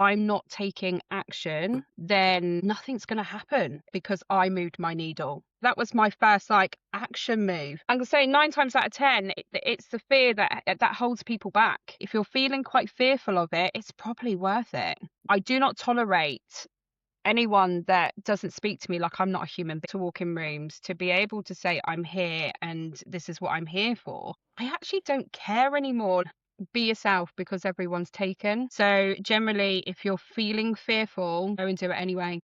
I'm not taking action, then nothing's going to happen because I moved my needle. That was my first action move. I'm going to say 9 times out of 10, it's the fear that holds people back. If you're feeling quite fearful of it, it's probably worth it. I do not tolerate anyone that doesn't speak to me like I'm not a human being to walk in rooms, to be able to say I'm here and this is what I'm here for. I actually don't care anymore. Be yourself because everyone's taken. So generally, if you're feeling fearful, go and do it anyway.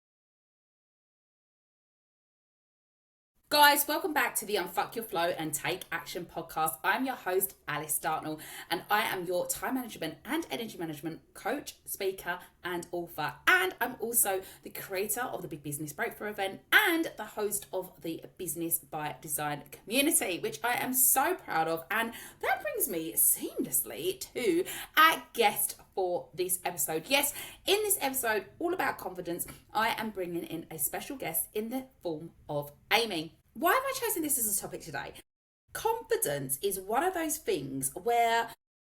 Guys, welcome back to the Unfuck Your Flow and Take Action podcast. I'm your host, Alice Dartnell, and I am your time management and energy management coach, speaker, and author. And I'm also the creator of the Big Business Breakthrough event and the host of the Business by Design community, which I am so proud of. And that brings me seamlessly to our guest for this episode. Yes, in this episode, all about confidence, I am bringing in a special guest in the form of Amy. Why have I chosen this as a topic today? Confidence is one of those things where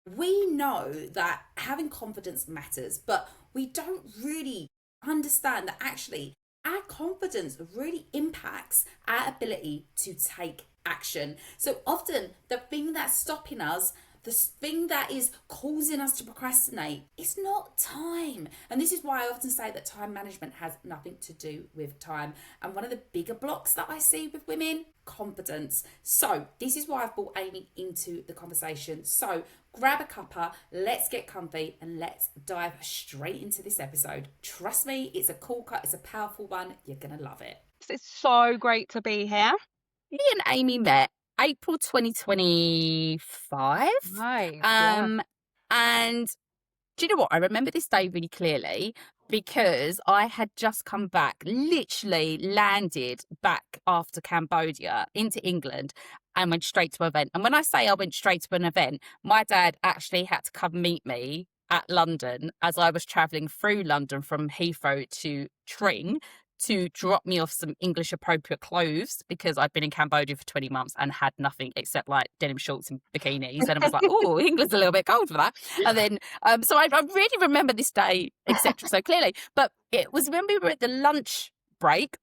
we know that having confidence matters, but we don't really understand that actually our confidence really impacts our ability to take action. So often the thing that's stopping us, the thing that is causing us to procrastinate, is not time. And this is why I often say that time management has nothing to do with time. And one of the bigger blocks that I see with women, confidence. So this is why I've brought Amy into the conversation. So grab a cuppa, let's get comfy, and let's dive straight into this episode. Trust me, it's a cool cut, it's a powerful one. You're gonna love it. It's so great to be here. Me and Amy met April 2025. Nice. Yeah. And do you know what? I remember this day really clearly because I had just come back, literally landed back after Cambodia into England and went straight to an event. And when I say I went straight to an event, my dad actually had to come meet me at London as I was travelling through London from Heathrow to Tring to drop me off some English appropriate clothes because I'd been in Cambodia for 20 months and had nothing except like denim shorts and bikinis. And I was like, oh, England's a little bit cold for that. And then, so I really remember this day, etc. so clearly. But it was when we were at the lunch break,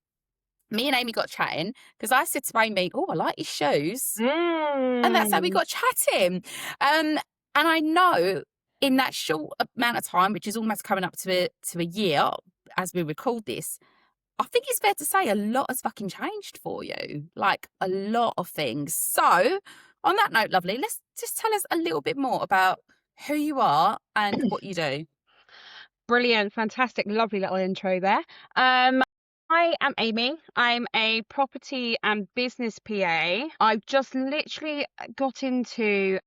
me and Amy got chatting because I said to Amy, oh, I like your shoes. And that's how we got chatting. And I know in that short amount of time, which is almost coming up to a year as we record this, I think it's fair to say a lot has fucking changed for you, like a lot of things. So on that note, lovely, let's just tell us a little bit more about who you are and what you do. Brilliant, fantastic, lovely little intro there. I am Amy. I'm a property and business PA. I've just literally got into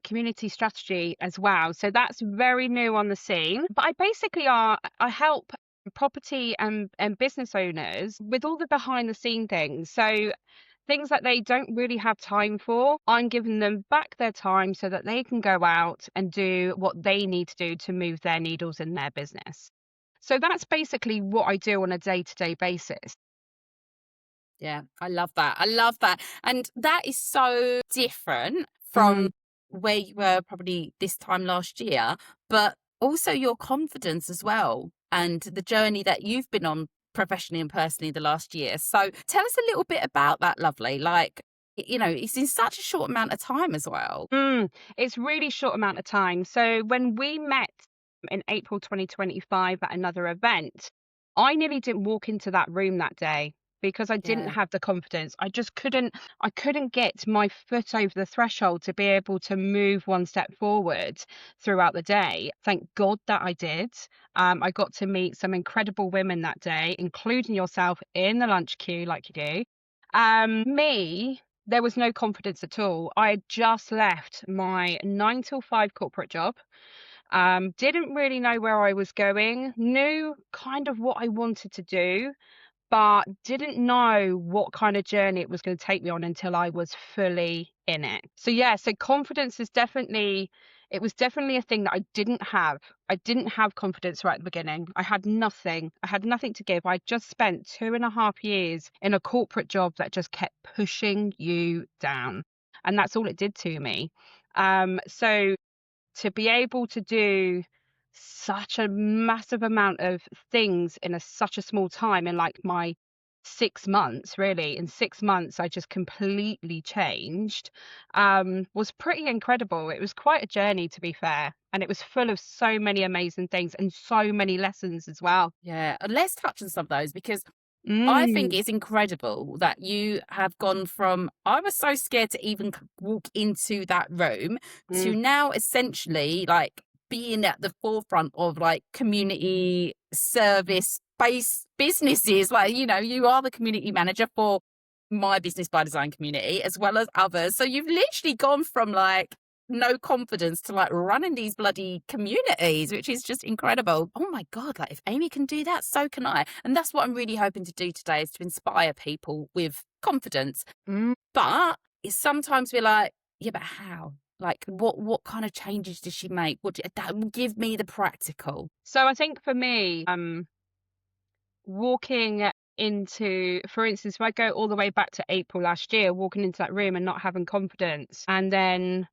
community strategy as well. So that's very new on the scene. But I help property and business owners with all the behind the scene things. So things that they don't really have time for, I'm giving them back their time so that they can go out and do what they need to do to move their needles in their business. So that's basically what I do on a day-to-day basis. Yeah, I love that. I love that. And that is so different from where you were probably this time last year, but also your confidence as well and the journey that you've been on professionally and personally the last year. So tell us a little bit about that, lovely. Like, you know, it's in such a short amount of time as well. It's really short amount of time. So when we met in April 2025 at another event, I nearly didn't walk into that room that day because I didn't Yeah. have the confidence. I couldn't get my foot over the threshold to be able to move one step forward throughout the day. Thank God that I did. I got to meet some incredible women that day, including yourself in the lunch queue like you do. There was no confidence at all. I had just left my 9 till 5 corporate job. Didn't really know where I was going, knew kind of what I wanted to do, but didn't know what kind of journey it was going to take me on until I was fully in it. So yeah, so confidence is it was definitely a thing that I didn't have. I didn't have confidence right at the beginning. I had nothing. I had nothing to give. I just spent 2.5 years in a corporate job that just kept pushing you down. And that's all it did to me. So to be able to do such a massive amount of things in such a small time, in like my 6 months, really. In 6 months, I just completely changed. Was pretty incredible. It was quite a journey, to be fair. And it was full of so many amazing things and so many lessons as well. Yeah, and let's touch on some of those because I think Mm, it's incredible that you have gone from, I was so scared to even walk into that room, to mm, now essentially like being at the forefront of like community service based businesses. Like, you know, you are the community manager for my Business by Design community as well as others. So you've literally gone from like no confidence to like running these bloody communities, which is just incredible. Oh my God, like if Amy can do that, so can I. And that's what I'm really hoping to do today, is to inspire people with confidence. mm. But it's sometimes we're like, yeah, but how? Like what kind of changes does she make? Give me the practical. So I think for me, walking into, for instance, if I go all the way back to April last year, walking into that room and not having confidence, and then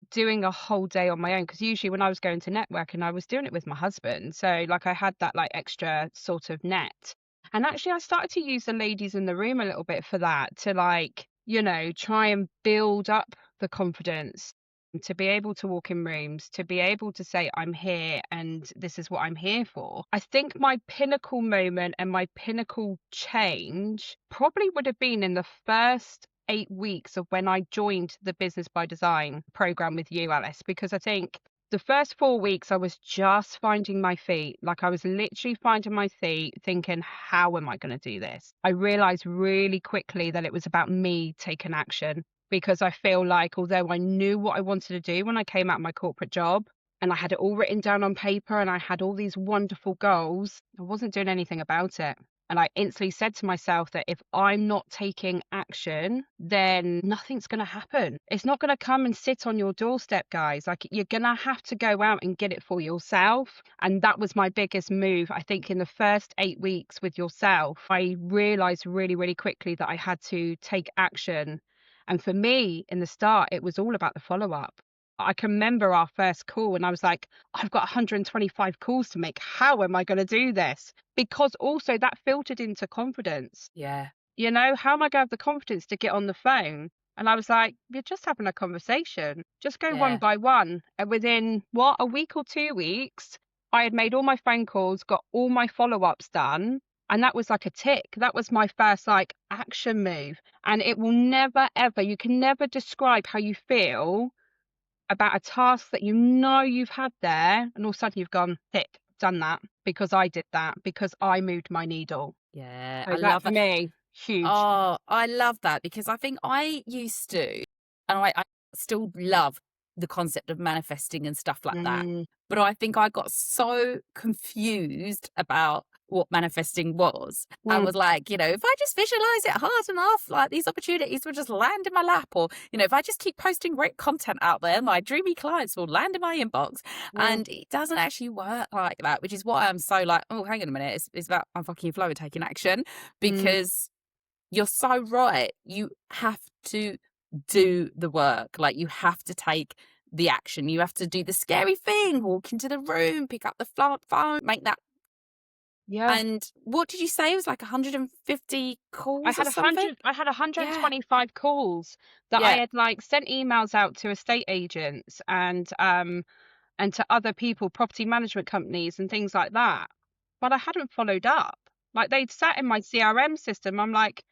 doing a whole day on my own, because usually when I was going to networking, I was doing it with my husband. So like I had that like extra sort of net. And actually I started to use the ladies in the room a little bit for that, to like, try and build up the confidence, to be able to walk in rooms, to be able to say, I'm here and this is what I'm here for. I think my pinnacle moment and my pinnacle change probably would have been in the first 8 weeks of when I joined the Business by Design program with you, Alice, because I think the first 4 weeks I was just finding my feet. Like I was literally finding my feet, thinking, how am I going to do this? I realized really quickly that it was about me taking action, because I feel like although I knew what I wanted to do when I came out of my corporate job, and I had it all written down on paper and I had all these wonderful goals, I wasn't doing anything about it. And I instantly said to myself that if I'm not taking action, then nothing's going to happen. It's not going to come and sit on your doorstep, guys. Like you're going to have to go out and get it for yourself. And that was my biggest move. I think in the first 8 weeks with yourself, I realized really, really quickly that I had to take action. And for me, in the start, it was all about the follow up. I can remember our first call and I was like, I've got 125 calls to make. How am I going to do this? Because also that filtered into confidence. Yeah. How am I going to have the confidence to get on the phone? And I was like, you're just having a conversation. Just go one Yeah. by one. And within a week or 2 weeks, I had made all my phone calls, got all my follow ups done. And that was like a tick. That was my first like action move. And it will never, ever, you can never describe how you feel about a task that you've had there, and all of a sudden you've gone, tick, done that because I did that, because I moved my needle. Yeah. So I that love for that. me, huge. Oh, I love that because I think I used to, and I still love the concept of manifesting and stuff like that. Mm, But I think I got so confused about what manifesting was. I mm, was like, if I just visualize it hard enough, like these opportunities will just land in my lap. Or, if I just keep posting great content out there, my dreamy clients will land in my inbox. mm, And it doesn't actually work like that, which is why I'm so like, oh, hang on a minute. It's about unfucking flow and taking action, mm. because you're so right. You have to do the work. Like you have to take the action. You have to do the scary thing, walk into the room, pick up the phone, make that. Yeah. And what did you say? It was like 150 calls or something? I had Yeah. 125 calls that I Yeah. had like sent emails out to estate agents and to other people, property management companies and things like that. But I hadn't followed up. Like they'd sat in my CRM system. I'm like,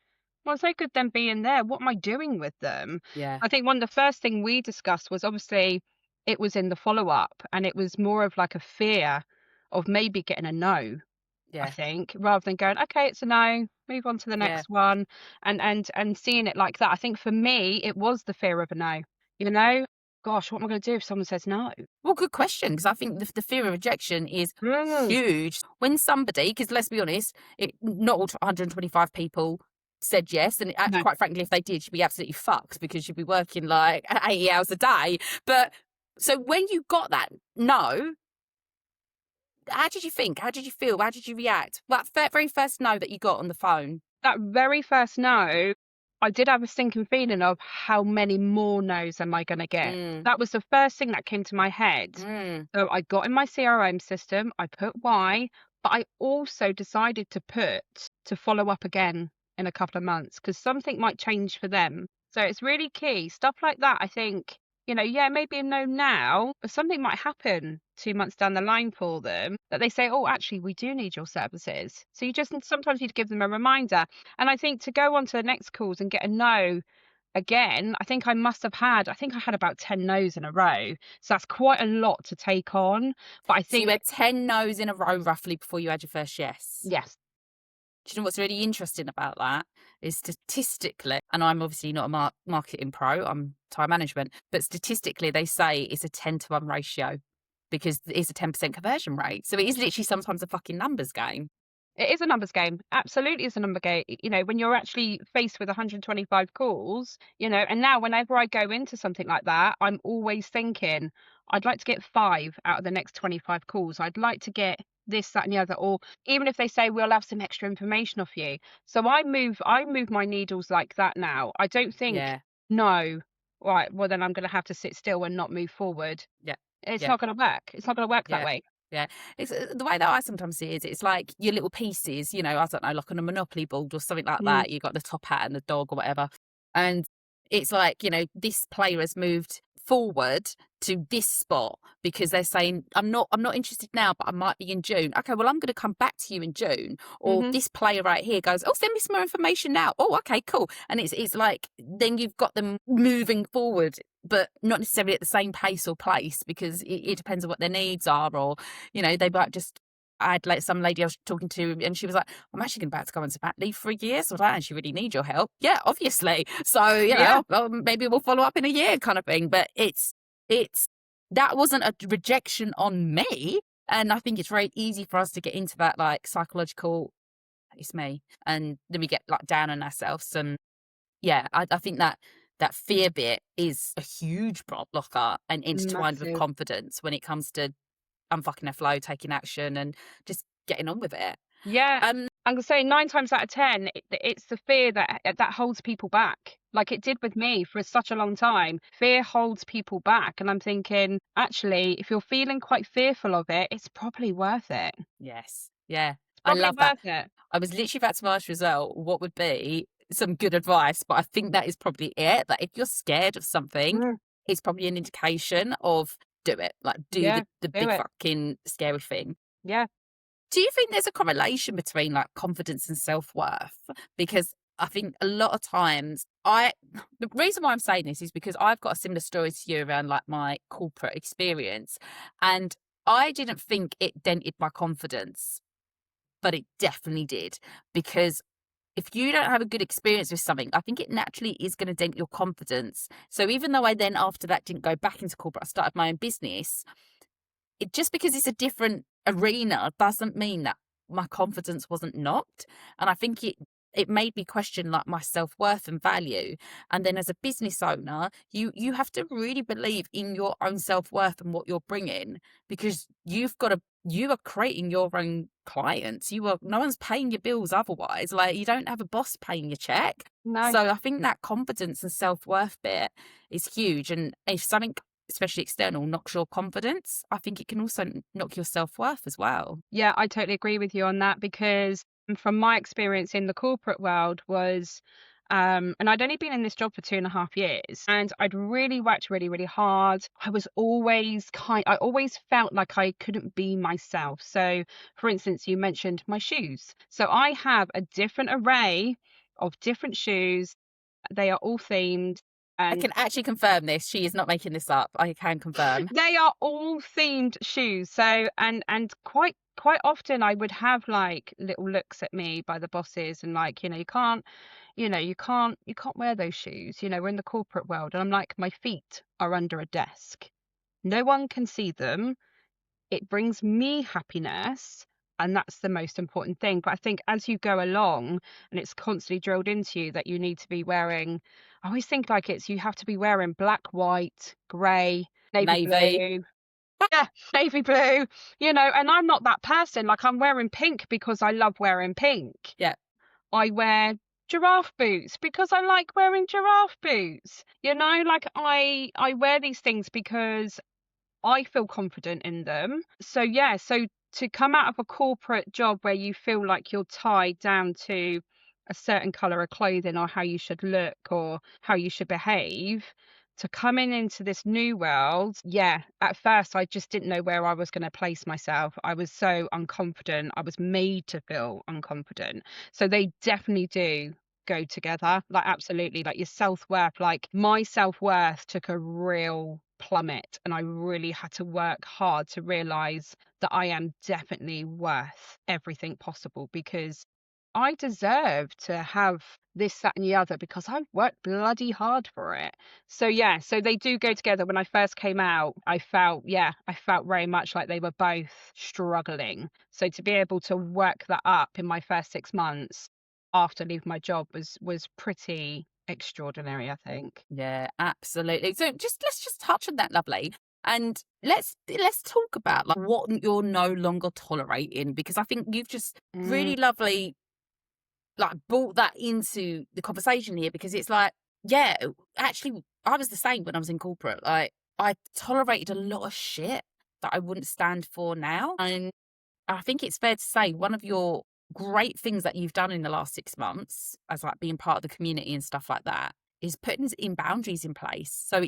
well, they could then be in there. What am I doing with them? Yeah. I think one of the first thing we discussed was obviously it was in the follow up, and it was more of like a fear of maybe getting a no. I Yeah. think, rather than going, okay, it's a no, move on to the Yeah. next one, and seeing it like that. I think for me, it was the fear of a no. You know, gosh, what am I going to do if someone says no? Well, good question, because I think the fear of rejection is Mm, huge. When somebody, because let's be honest, not all 125 people said yes, and no, quite frankly, if they did, she'd be absolutely fucked because she'd be working like 80 hours a day. But so when you got that no, how did you think? How did you feel? How did you react? Well, that very first no that you got on the phone. that very first no. I did have a sinking feeling of how many more no's am I going to get. Mm, That was the first thing that came to my head. mm. So I got in my CRM system, I put why, but I also decided to put to follow up again in a couple of months because something might change for them. So it's really key. Stuff like that, I think, yeah, maybe a no now, but something might happen 2 months down the line for them that they say, oh, actually, we do need your services. So you just sometimes need to give them a reminder. And I think to go on to the next calls and get a no again, I think I had about 10 no's in a row. So that's quite a lot to take on. But I So you think, had 10 no's in a row roughly before you had your first yes. yes, Do you know what's really interesting about that is statistically, and I'm obviously not a marketing pro, I'm time management, but statistically they say it's a 10-to-1 ratio because it's a 10% conversion rate. So it is literally sometimes a fucking numbers game. it is a numbers game. Absolutely is a number game. When you're actually faced with 125 calls, and now whenever I go into something like that, I'm always thinking, I'd like to get 5 out of the next 25 calls. I'd like to get this, that, and the other. Or even if they say we'll have some extra information off you. So I move my needles like that now. I don't think, Yeah, no, right, well then I'm gonna have to sit still and not move forward. yeah, It's yeah. not gonna work. It's not gonna work that Yeah. way. Yeah. It's the way that I sometimes see it is it's like your little pieces, I don't know, like on a Monopoly board or something like Mm, that. You got the top hat and the dog or whatever. And it's like, this player has moved forward to this spot because they're saying, I'm not interested now, but I might be in June. Okay, well, I'm going to come back to you in June. Or mhm. this player right here goes, oh, send me some more information now. Oh, okay, cool. And it's like then you've got them moving forward, but not necessarily at the same pace or place because it depends on what their needs are, or they might just. I had like some lady I was talking to, and she was like, "I'm actually about to go on sabbatical leave for a year, so I don't actually really need your help." Yeah, obviously. So Yeah. well, maybe we'll follow up in a year, kind of thing. But it's that wasn't a rejection on me, and I think it's very easy for us to get into that like psychological. It's me, and then we get like down on ourselves, and yeah, I think that fear bit is a huge blocker and intertwined with Massive. confidence when it comes to unfucking a flow, taking action, and just getting on with it. Yeah. Um, I'm gonna say 9 times out of 10, it's the fear that holds people back, like it did with me for such a long time. Fear holds people back, and I'm thinking, actually, if you're feeling quite fearful of it, it's probably worth it. It's yes, yeah, I probably love that. worth it. I was literally about to ask you as well, what would be some good advice, but I think that is probably it. That if you're scared of something, Mm, it's probably an indication of do it, like do yeah, the do big it. fucking scary thing. Yeah. Do you think there's a correlation between like confidence and self-worth? Because I think a lot of times the reason why I'm saying this is because I've got a similar story to you around like my corporate experience, and I didn't think it dented my confidence, but it definitely did. Because if you don't have a good experience with something, I think it naturally is going to dent your confidence. So even though I then after that didn't go back into corporate, I started my own business, it just because it's a different arena doesn't mean that my confidence wasn't knocked. And I think it made me question like my self-worth and value. And then as a business owner, you have to really believe in your own self-worth and what you're bringing, because you are creating your own clients. No one's paying your bills otherwise. Like you don't have a boss paying your check. No. So I think that confidence and self-worth bit is huge. And if something especially external, knocks your confidence, I think it can also knock your self-worth as well. Yeah, I totally agree with you on that because from my experience in the corporate world was, and I'd only been in this job for 2.5 years, and I'd really worked really, really hard. I always felt like I couldn't be myself. So, for instance, you mentioned my shoes. So I have a different array of different shoes. They are all themed. I And can actually confirm this. She is not making this up. I can confirm. they are all themed shoes. So and quite often I would have like little looks at me by the bosses and like, you can't wear those shoes. We're in the corporate world. And I'm like, my feet are under a desk. No one can see them. It brings me happiness. And that's the most important thing. But I think as you go along and it's constantly drilled into you that you need to be wearing, I always think like you have to be wearing black, white, grey, navy Navy. blue. Yeah, navy blue, and I'm not that person. Like I'm wearing pink because I love wearing pink. Yeah. I wear giraffe boots because I like wearing giraffe boots. You know, like I wear these things because I feel confident in them. So yeah, so to come out of a corporate job where you feel like you're tied down to a certain color of clothing or how you should look or how you should behave, to coming into this new world, yeah, at first I just didn't know where I was going to place myself. I was so unconfident. I was made to feel unconfident. So they definitely do go together. Like absolutely, like your self-worth, like my self-worth took a real plummet and I really had to work hard to realize that I am definitely worth everything possible because I deserve to have this, that, and the other because I've worked bloody hard for it. So yeah, so they do go together. When I first came out, yeah, I felt very much like they were both struggling. So to be able to work that up in my first 6 months after leaving my job was pretty extraordinary, I think. Yeah, absolutely. So let's just touch on that, lovely. And let's talk about like what you're no longer tolerating, because I think you've just Mm, really lovely like brought that into the conversation here, because it's like, yeah, actually I was the same when I was in corporate. Like I tolerated a lot of shit that I wouldn't stand for now. And I think it's fair to say one of your great things that you've done in the last 6 months as like being part of the community and stuff like that is putting in boundaries in place. So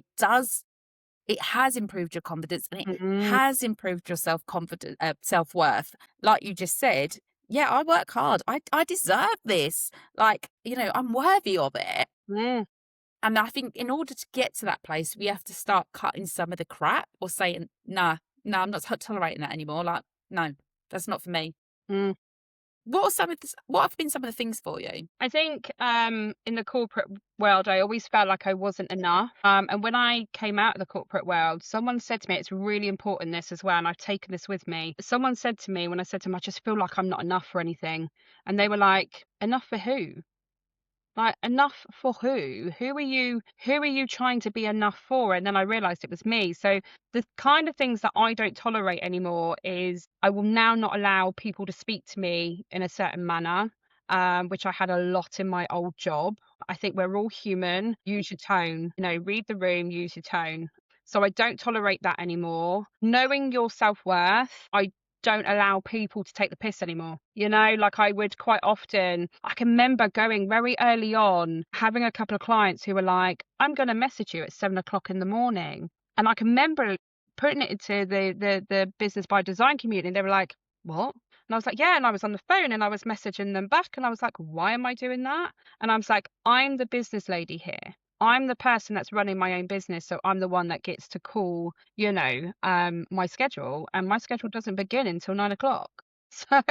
it has improved your confidence, and it mm, has improved your self-worth. Like you just said, yeah, I work hard. I deserve this. Like, I'm worthy of it. mm, And I think in order to get to that place, we have to start cutting some of the crap or saying, nah, I'm not tolerating that anymore. Like, no, that's not for me. mm. What have been some of the things for you? I think in the corporate world, I always felt like I wasn't enough. And when I came out of the corporate world, someone said to me, it's really important this as well, and I've taken this with me. Someone said to me when I said to them, I just feel like I'm not enough for anything, and they were like, enough for who? Like enough for who? Who are you trying to be enough for? And then I realized it was me. So the kind of things that I don't tolerate anymore is I will now not allow people to speak to me in a certain manner, which I had a lot in my old job. I think we're all human. Use your tone, read the room, use your tone. So I don't tolerate that anymore. Knowing your self-worth, I don't allow people to take the piss anymore. Like I would quite often, I can remember going very early on, having a couple of clients who were like, I'm going to message you at 7 o'clock in the morning. And I can remember putting it into the business by design community. And they were like, what? And I was like, yeah. And I was on the phone and I was messaging them back. And I was like, why am I doing that? And I was like, I'm the business lady here. I'm the person that's running my own business. So I'm the one that gets to call my schedule, and my schedule doesn't begin until 9 o'clock. So,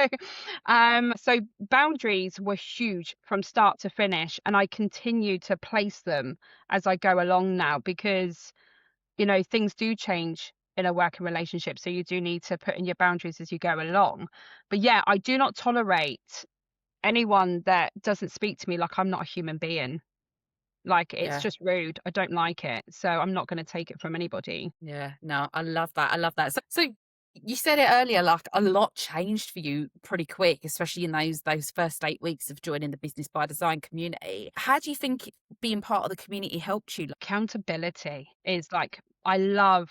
so boundaries were huge from start to finish, and I continue to place them as I go along now because, things do change in a working relationship. So you do need to put in your boundaries as you go along. But yeah, I do not tolerate anyone that doesn't speak to me like I'm not a human being. Like it's Yeah. just rude. I don't like it. So I'm not going to take it from anybody. Yeah, no, I love that. I love that. So you said it earlier, like a lot changed for you pretty quick, especially in those first 8 weeks of joining the Business by Design community. How do you think being part of the community helped you? Accountability is like I love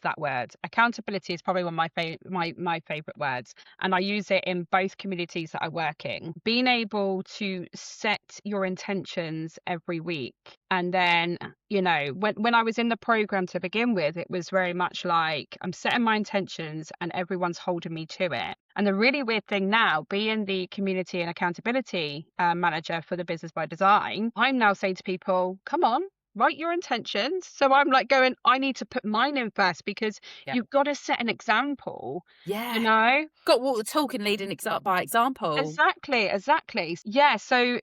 that word. Accountability is probably one of my favorite words, and I use it in both communities that I work in. Being able to set your intentions every week, and then when I was in the program to begin with, it was very much like I'm setting my intentions and everyone's holding me to it. And the really weird thing now, being the community and accountability manager for the Business by Design, I'm now saying to people, come on, write your intentions. So I'm like going, I need to put mine in first because Yeah. you've got to set an example, you Yeah. know? Got to walk the talk and lead by example. Exactly. Yeah, so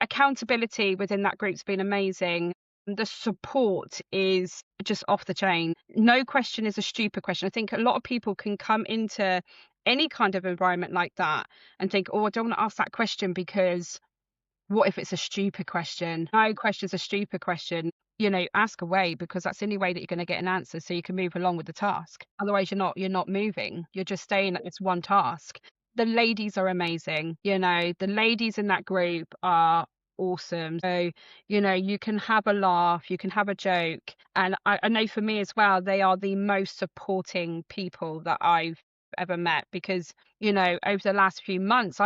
accountability within that group's been amazing. The support is just off the chain. No question is a stupid question. I think a lot of people can come into any kind of environment like that and think, oh, I don't want to ask that question because what if it's a stupid question? No question's a stupid question. Ask away because that's the only way that you're going to get an answer so you can move along with the task. Otherwise you're not moving. You're just staying at this one task. the ladies are amazing. The ladies in that group are awesome. So, you can have a laugh, you can have a joke. And I know for me as well, they are the most supporting people that I've ever met because, over the last few months,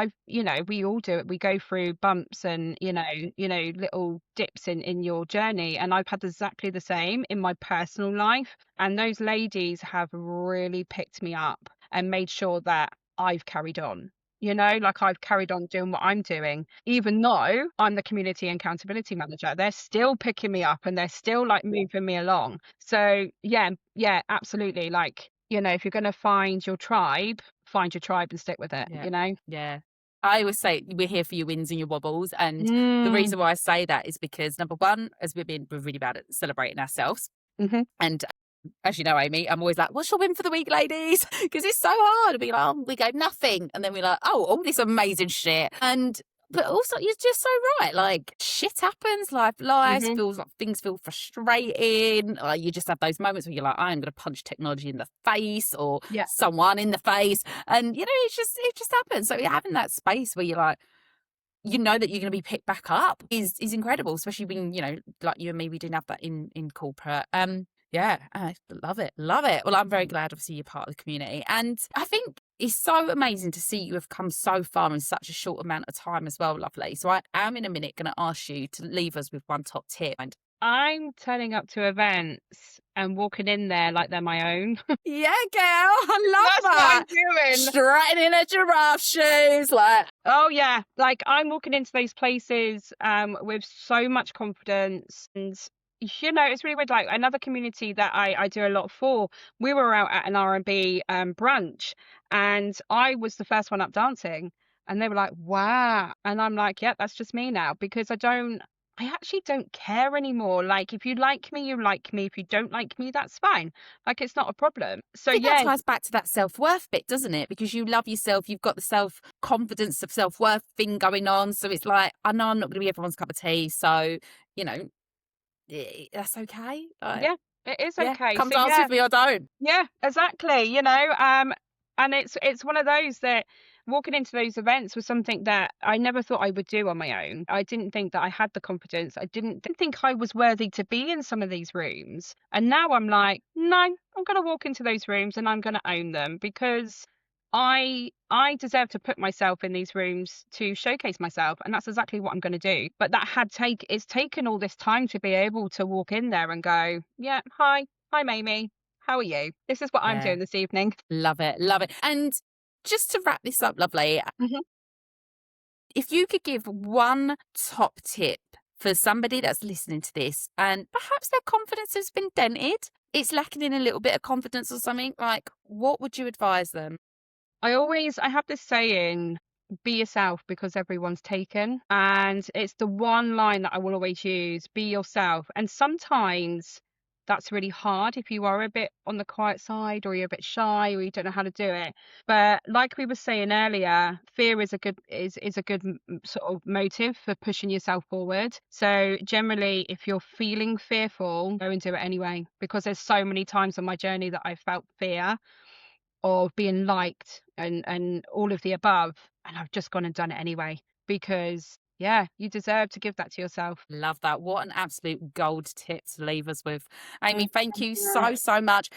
we all do it. We go through bumps and, little dips in your journey. And I've had exactly the same in my personal life. And those ladies have really picked me up and made sure that I've carried on. Like I've carried on doing what I'm doing, even though I'm the community accountability manager. They're still picking me up and they're still like moving me along. So yeah, absolutely. Like, if you're going to find your tribe and stick with it, Yeah. Yeah. I always say we're here for your wins and your wobbles. And the Mm, reason why I say that is because number one, as we're really bad at celebrating ourselves. hmm And as you know, Amy, I'm always like, what's your win for the week, ladies? Because it's so hard to be like, oh, we go nothing. And then we're like, oh, all this amazing shit. But also, you're just so right. Like, shit happens, life hmm feels like things feel frustrating. Like, you just have those moments where you're like, I'm going to punch technology in the face or Yeah. someone in the face. And, it just happens. So, having that space where you're like, that you're going to be picked back up is incredible, especially when, like you and me, we didn't have that in corporate. Yeah, I love it. Love it. Well, I'm very glad, obviously, you're part of the community. And I think it's so amazing to see you have come so far in such a short amount of time as well, lovely. So I am in a minute going to ask you to leave us with one top tip. And I'm turning up to events and walking in there like they're my own. yeah, girl, I love That's what I'm that. doing. Strutting in a giraffe shoes, like, Oh yeah, like I'm walking into those places with so much confidence. And it's really weird. Like another community that I do a lot for, we were out at an R&B brunch, and I was the first one up dancing, and they were like, wow. And I'm like, yeah, that's just me now, because I actually don't care anymore. Like if you like me, you like me. If you don't like me, that's fine. Like it's not a problem. So I think that yeah, ties back to that self-worth bit, doesn't it? Because you love yourself, you've got the self-confidence of self-worth thing going on. So it's like, I know I'm not going to be everyone's cup of tea. So, you know, that's okay. Like, yeah, it is yeah, okay. come So dance yeah. with me or don't. Yeah, exactly. And it's one of those that walking into those events was something that I never thought I would do on my own. I didn't think that I had the confidence. I didn't think I was worthy to be in some of these rooms. And now I'm like, no, I'm going to walk into those rooms and I'm going to own them because I deserve to put myself in these rooms to showcase myself, and that's exactly what I'm going to do. But it's taken all this time to be able to walk in there and go, yeah, hi, I'm Amy. How are you? This is what I'm Yeah, doing this evening. love it, love it. And just to wrap this up, lovely, Mhm. if you could give one top tip for somebody that's listening to this and perhaps their confidence has been dented, it's lacking in a little bit of confidence or something, like what would you advise them? I have this saying, be yourself because everyone's taken. And it's the one line that I will always use, be yourself. And sometimes that's really hard if you are a bit on the quiet side or you're a bit shy or you don't know how to do it. But like we were saying earlier, fear is a good sort of motive for pushing yourself forward. So generally, if you're feeling fearful, go and do it anyway, because there's so many times on my journey that I felt fear of being liked and all of the above, and I've just gone and done it anyway because yeah, you deserve to give that to yourself. Love that. What an absolute gold tip to leave us with. Amy, Mm, thank you yeah. so much.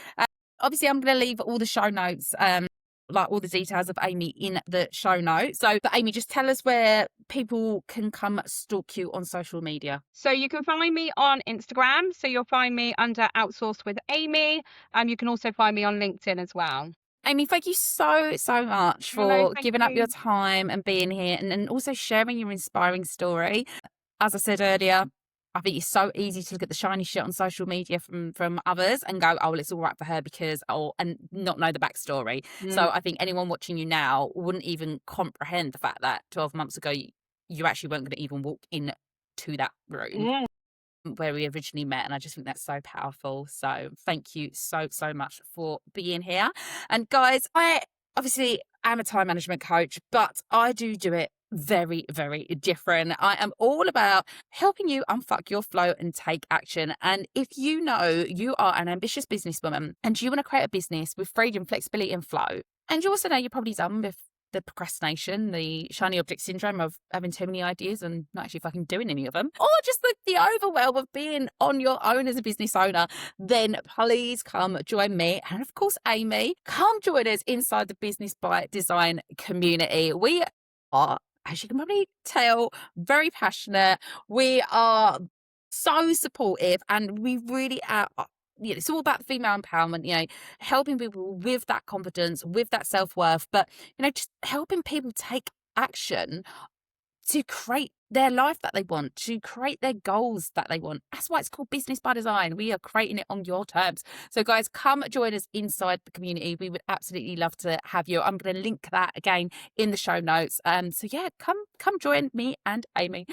Obviously, I'm going to leave all the show notes, like all the details of Amy in the show notes. So, but Amy, just tell us where people can come stalk you on social media. So you can find me on Instagram, so you'll find me under Outsourced with Amy. You can also find me on LinkedIn as well. Amy, thank you so much Oh, no, for thank giving up your you. time and being here and also sharing your inspiring story. As I said earlier, I think it's so easy to look at the shiny shit on social media from others and go, oh, well, it's all right for her because, and not know the backstory. Mm, So I think anyone watching you now wouldn't even comprehend the fact that 12 months ago, you actually weren't going to even walk in to that room mm. where we originally met. And I just think that's so powerful. So thank you so much for being here. And guys, I obviously am a time management coach, but I do it very different. I am all about helping you unfuck your flow and take action. And if you know you are an ambitious businesswoman and you want to create a business with freedom, flexibility and flow, and you also know you're probably done with the procrastination, the shiny object syndrome of having too many ideas and not actually fucking doing any of them, or just the overwhelm of being on your own as a business owner, then please come join me and, of course, Amy. Come join us inside the Business by Design community. We are, as you can probably tell, very passionate. We are so supportive, and we really are. It's all about female empowerment, helping people with that confidence, with that self-worth, but, just helping people take action to create their life that they want, to create their goals that they want. That's why it's called Business by Design. We are creating it on your terms. So guys, come join us inside the community. We would absolutely love to have you. I'm going to link that again in the show notes. So yeah, come join me and Amy.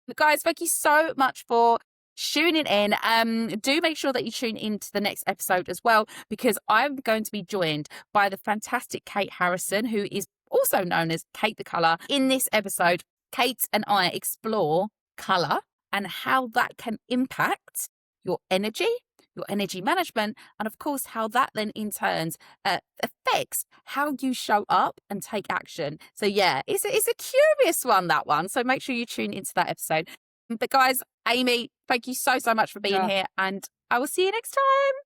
But guys, thank you so much for tuning in. Do make sure that you tune into the next episode as well, because I'm going to be joined by the fantastic Kate Harrison, who is also known as Kate the Colour. In this episode, Kate and I explore colour and how that can impact your energy management, and of course how that then in turns affects how you show up and take action. So yeah, it's a curious one, that one. So make sure you tune into that episode. But guys, Amy, thank you so much for being here, and I will see you next time.